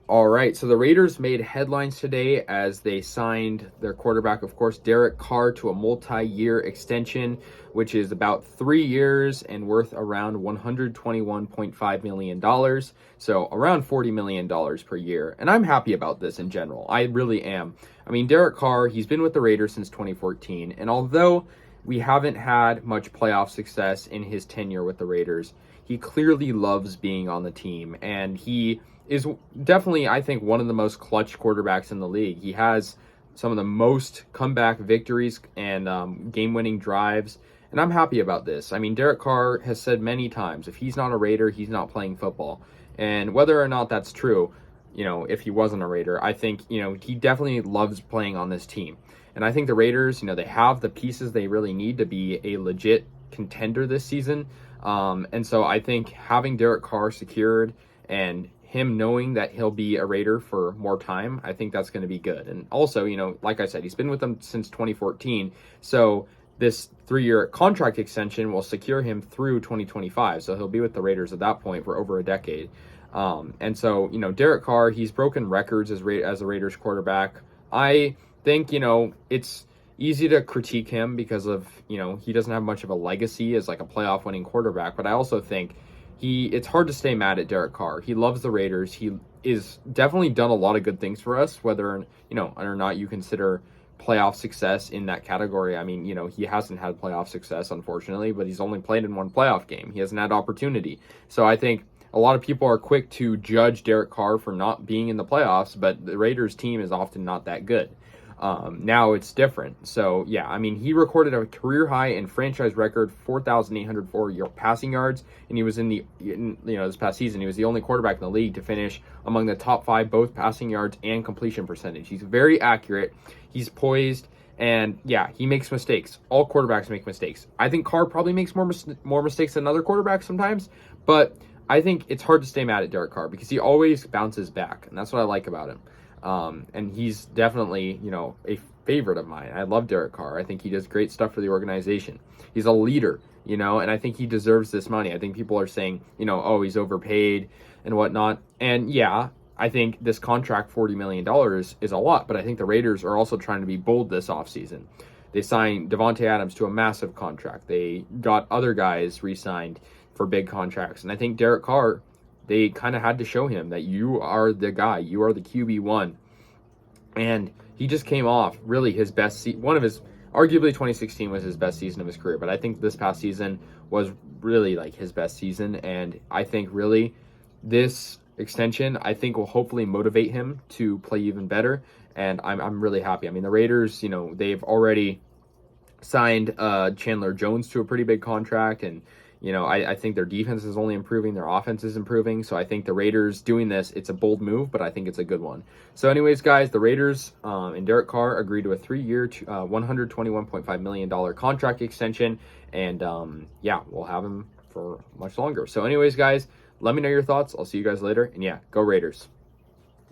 All right, so the Raiders made headlines today as they signed their quarterback, of course, Derek Carr, to a multi-year extension, which is about 3 years and worth around $121.5 million. So around $40 million per year. And I'm happy about this in general. I really am. I mean, Derek Carr, he's been with the Raiders since 2014. And although we haven't had much playoff success in his tenure with the Raiders, he clearly loves being on the team, and he is definitely, I think, one of the most clutch quarterbacks in the league. He has some of the most comeback victories and game-winning drives, and I'm happy about this. I mean, Derek Carr has said many times, if he's not a Raider, he's not playing football. And whether or not that's true, if he wasn't a Raider, I think, he definitely loves playing on this team. And I think the Raiders, they have the pieces they really need to be a legit contender this season. And so I think having Derek Carr secured and him knowing that he'll be a Raider for more time, I think that's going to be good. And also, like I said, he's been with them since 2014. So this 3-year contract extension will secure him through 2025. So he'll be with the Raiders at that point for over a decade. And so, Derek Carr, he's broken records as a Raiders quarterback. I think, it's easy to critique him because of, he doesn't have much of a legacy as like a playoff winning quarterback. But I also think it's hard to stay mad at Derek Carr. He loves the Raiders. He is definitely done a lot of good things for us, whether, or not you consider playoff success in that category. I mean, he hasn't had playoff success, unfortunately, but he's only played in one playoff game. He hasn't had opportunity. So I think a lot of people are quick to judge Derek Carr for not being in the playoffs, but the Raiders team is often not that good. Now it's different. So yeah, I mean, he recorded a career high and franchise record 4,804 passing yards, and he was this past season, he was the only quarterback in the league to finish among the top 5, both passing yards and completion percentage. He's very accurate. He's poised. And yeah, he makes mistakes. All quarterbacks make mistakes. I think Carr probably makes more mistakes than other quarterbacks sometimes, but I think it's hard to stay mad at Derek Carr because he always bounces back, and that's what I like about him. And he's definitely, a favorite of mine. I love Derek Carr. I think he does great stuff for the organization. He's a leader, and I think he deserves this money. I think people are saying, oh, he's overpaid and whatnot. And yeah, I think this contract, $40 million, is a lot, but I think the Raiders are also trying to be bold this offseason. They signed Devontae Adams to a massive contract. They got other guys re-signed for big contracts. And I think Derek Carr, they kind of had to show him that you are the guy. You are the QB1. And he just came off really his best arguably 2016 was his best season of his career. But I think this past season was really like his best season. And I think really this extension, I think, will hopefully motivate him to play even better. And I'm really happy. I mean, the Raiders, they've already signed Chandler Jones to a pretty big contract, and I think their defense is only improving, their offense is improving. So I think the Raiders doing this, it's a bold move, but I think it's a good one. So anyways, guys, the Raiders and Derek Carr agreed to a 3-year, $121.5 million contract extension. And yeah, we'll have him for much longer. So anyways, guys, let me know your thoughts. I'll see you guys later. And yeah, go Raiders.